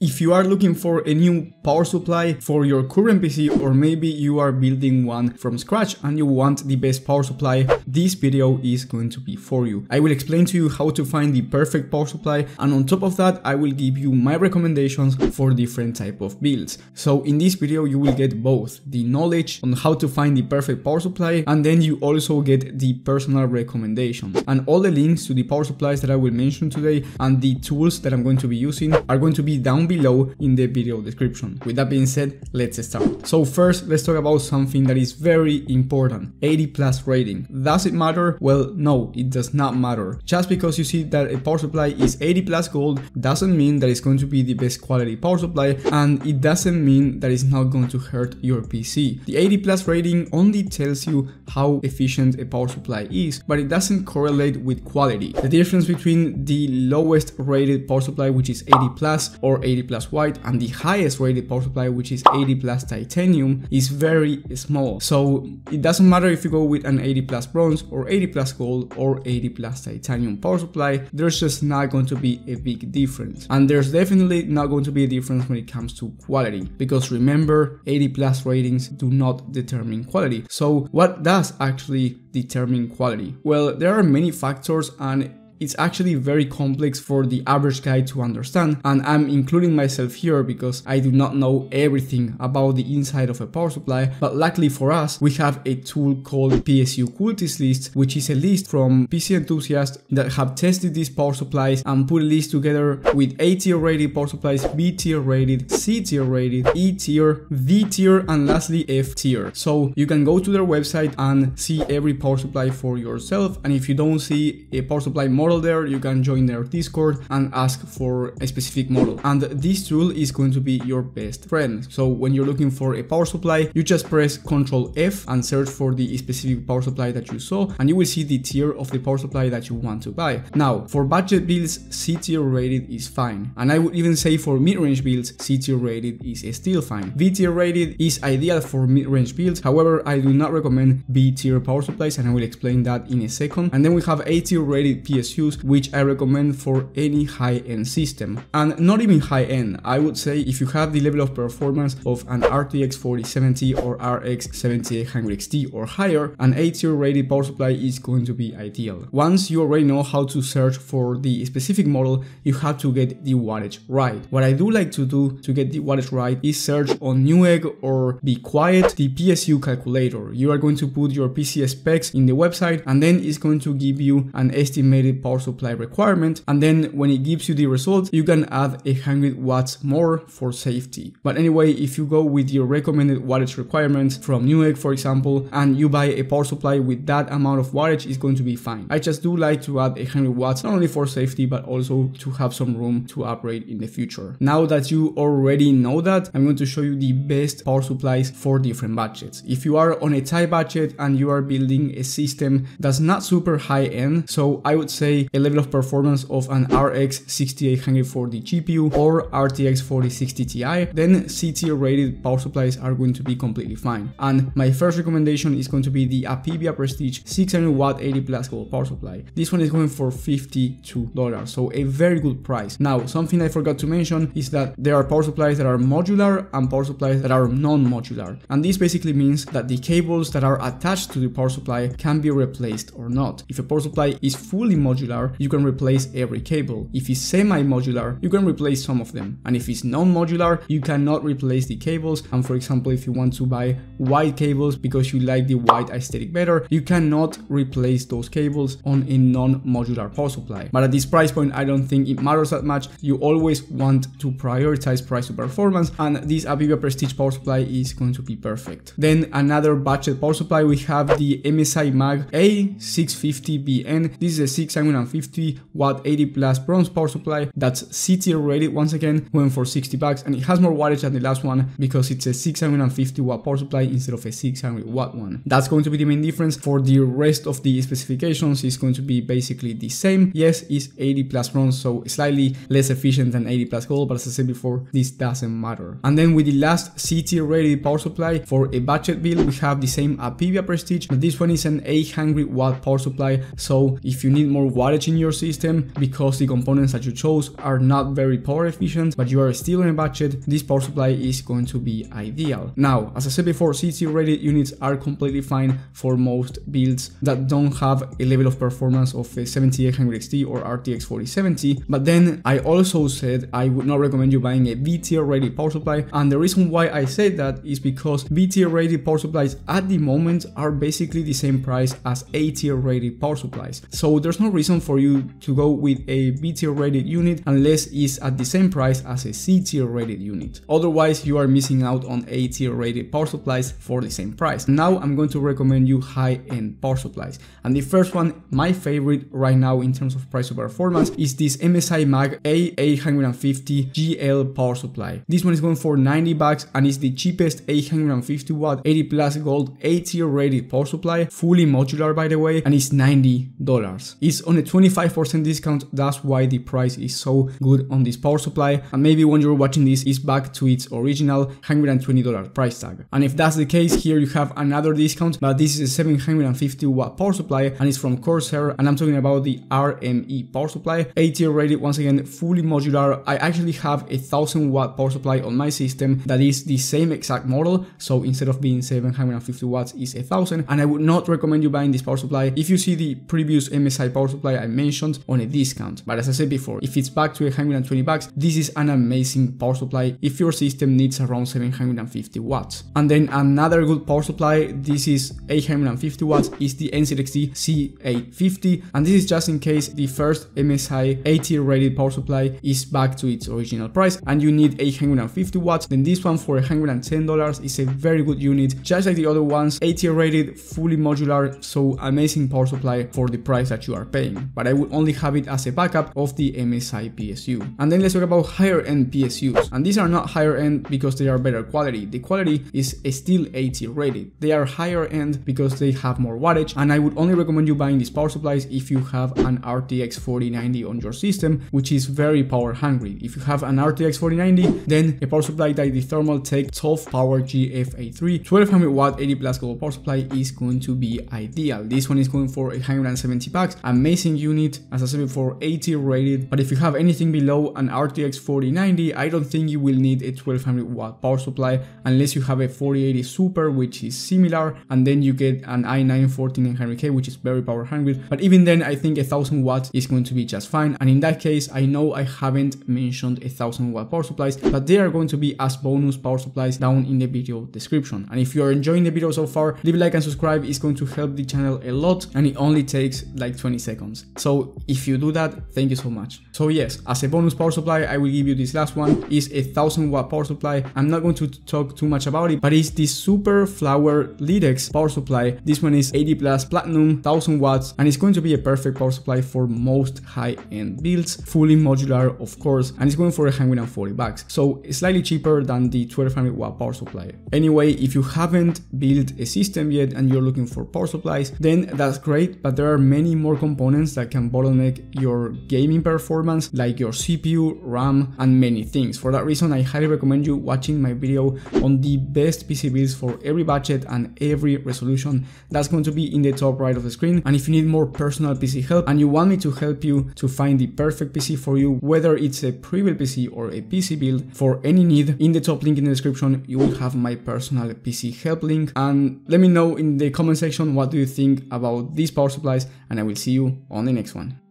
If you are looking for a new power supply for your current PC, or maybe you are building one from scratch and you want the best power supply, this video is going to be for you. I will explain to you how to find the perfect power supply, and on top of that I will give you my recommendations for different type of builds. So in this video you will get both the knowledge on how to find the perfect power supply, and then you also get the personal recommendations. And all the links to the power supplies that I will mention today and the tools that I'm going to be using are going to be down below in the video description. With that being said, let's start. So first, let's talk about something that is very important: 80+ rating. Does it matter? Well, no, it does not matter. Just because you see that a power supply is 80+ gold doesn't mean that it's going to be the best quality power supply, and it doesn't mean that it's not going to hurt your PC. The 80+ rating only tells you how efficient a power supply is, but it doesn't correlate with quality. The difference between the lowest rated power supply, which is 80+ or 80+ white, and the highest rated power supply, which is 80+ titanium, is very small. So it doesn't matter if you go with an 80+ bronze or 80+ gold or 80+ titanium power supply, there's just not going to be a big difference. And there's definitely not going to be a difference when it comes to quality, because remember, 80+ ratings do not determine quality. So what does actually determine quality? Well, there are many factors, and it's actually very complex for the average guy to understand, and I'm including myself here because I do not know everything about the inside of a power supply. But luckily for us, we have a tool called PSU Calculators list, which is a list from PC enthusiasts that have tested these power supplies and put a list together with A tier rated power supplies, B tier rated, C tier rated, E tier, V tier, and lastly F tier. So you can go to their website and see every power supply for yourself, and if you don't see a power supply model there, you can join their Discord and ask for a specific model, and this tool is going to be your best friend. So when you're looking for a power supply, you just press Ctrl F and search for the specific power supply that you saw, and you will see the tier of the power supply that you want to buy. Now for budget builds, C tier rated is fine, and I would even say for mid-range builds, C tier rated is still fine. V tier rated is ideal for mid-range builds, however I do not recommend B tier power supplies, and I will explain that in a second. And then we have A tier rated PSUs, which I recommend for any high-end system, and not even high-end. I would say if you have the level of performance of an RTX 4070 or RX 7800 XT or higher, an A tier rated power supply is going to be ideal. Once you already know how to search for the specific model, you have to get the wattage right. What I do like to do to get the wattage right is search on Newegg or Be Quiet the PSU calculator. You are going to put your PC specs in the website, and then it's going to give you an estimated power supply requirement, and then when it gives you the result, you can add 100 watts more for safety. But anyway, if you go with your recommended wattage requirements from Newegg, for example, and you buy a power supply with that amount of wattage, is going to be fine. I just do like to add 100 watts, not only for safety but also to have some room to upgrade in the future. Now that you already know that, I'm going to show you the best power supplies for different budgets. If you are on a tight budget and you are building a system that's not super high end, so I would say a level of performance of an RX 6840 GPU or RTX 4060 Ti, then C tier rated power supplies are going to be completely fine. And my first recommendation is going to be the Apivia Prestige 600 watt 80+ gold power supply. This one is going for $52, so a very good price. Now, something I forgot to mention is that there are power supplies that are modular and power supplies that are non-modular, and this basically means that the cables that are attached to the power supply can be replaced or not. If a power supply is fully modular, you can replace every cable. If it's semi-modular, you can replace some of them, and if it's non-modular, you cannot replace the cables. And for example, if you want to buy white cables because you like the white aesthetic better, you cannot replace those cables on a non-modular power supply. But at this price point, I don't think it matters that much. You always want to prioritize price to performance, and this Apivia Prestige power supply is going to be perfect. Then another budget power supply, we have the MSI Mag A650BN. This is a 650 watt 80+ bronze power supply that's C tier rated, once again going for $60, and it has more wattage than the last one because it's a 650 watt power supply instead of a 600 watt one. That's going to be the main difference. For the rest of the specifications, it's going to be basically the same. Yes, it's 80+ bronze, so slightly less efficient than 80+ gold, but as I said before, this doesn't matter. And then with the last C tier rated power supply for a budget build, we have the same Apivia Prestige, but this one is an 800 watt power supply, so if you need more wattage in your system because the components that you chose are not very power efficient, but you are still on a budget, this power supply is going to be ideal. Now, as I said before, C-tier rated units are completely fine for most builds that don't have a level of performance of a 7800 XT or RTX 4070, but then I also said I would not recommend you buying a B-tier rated power supply, and the reason why I said that is because B-tier rated power supplies at the moment are basically the same price as A-tier rated power supplies. So there's no reason for you to go with a B-tier rated unit unless it's at the same price as a C-tier rated unit. Otherwise, you are missing out on A-tier rated power supplies for the same price. Now I'm going to recommend you high-end power supplies. And the first one, my favorite right now in terms of price to performance, is this MSI Mag A850 GL power supply. This one is going for $90 and is the cheapest 850 watt 80 plus gold A-tier rated power supply, fully modular by the way, and it's $90. It's on a 25% discount, that's why the price is so good on this power supply, and maybe when you're watching this it's back to its original $120 price tag. And if that's the case, here you have another discount, but this is a 750 watt power supply and it's from Corsair, and I'm talking about the RME power supply, A-tier rated, once again fully modular. I actually have a 1000 watt power supply on my system that is the same exact model, so instead of being 750 watts it's 1000, and I would not recommend you buying this power supply if you see the previous MSI power supply I mentioned on a discount. But as I said before, if it's back to $120, this is an amazing power supply if your system needs around 750 watts. And then another good power supply, this is 850 watts, is the NZXT C850, and this is just in case the first MSI A-tier rated power supply is back to its original price and you need 850 watts, then this one for $110 is a very good unit, just like the other ones, A-tier rated, fully modular, so amazing power supply for the price that you are paying. But I would only have it as a backup of the MSI PSU. And then let's talk about higher end PSUs, and these are not higher end because they are better quality. The quality is still A-tier rated. They are higher end because they have more wattage, and I would only recommend you buying these power supplies if you have an RTX 4090 on your system, which is very power hungry. If you have an RTX 4090, then a power supply like the Thermaltake 12 Power GFA3 1200 watt 80 plus gold power supply is going to be ideal. This one is going for $170, amazing unit, as I said before, A-tier rated. But if you have anything below an RTX 4090, I don't think you will need a 1200 watt power supply unless you have a 4080 Super, which is similar, and then you get an i9 14900K, which is very power hungry. But even then, I think 1000 watts is going to be just fine. And in that case, I know I haven't mentioned 1000 watt power supplies, but they are going to be as bonus power supplies down in the video description. And if you are enjoying the video so far, leave a like and subscribe. It's going to help the channel a lot, and it only takes like 20 seconds. So if you do that, thank you so much. So yes, as a bonus power supply, I will give you this last one. Is a 1000 watt power supply. I'm not going to talk too much about it, but it's the Super Flower LEDX power supply. This one is 80 plus platinum, 1000 watts, and it's going to be a perfect power supply for most high-end builds, fully modular of course, and it's going for $140, so it's slightly cheaper than the 1200 watt power supply. Anyway, if you haven't built a system yet and you're looking for power supplies, then that's great, but there are many more components that can bottleneck your gaming performance, like your CPU, RAM, and many things. For that reason, I highly recommend you watching my video on the best PC builds for every budget and every resolution. That's going to be in the top right of the screen. And if you need more personal PC help and you want me to help you to find the perfect PC for you, whether it's a pre-built PC or a PC build, for any need, in the top link in the description you will have my personal PC help link. And let me know in the comment section what do you think about these power supplies, and I will see you on the next one.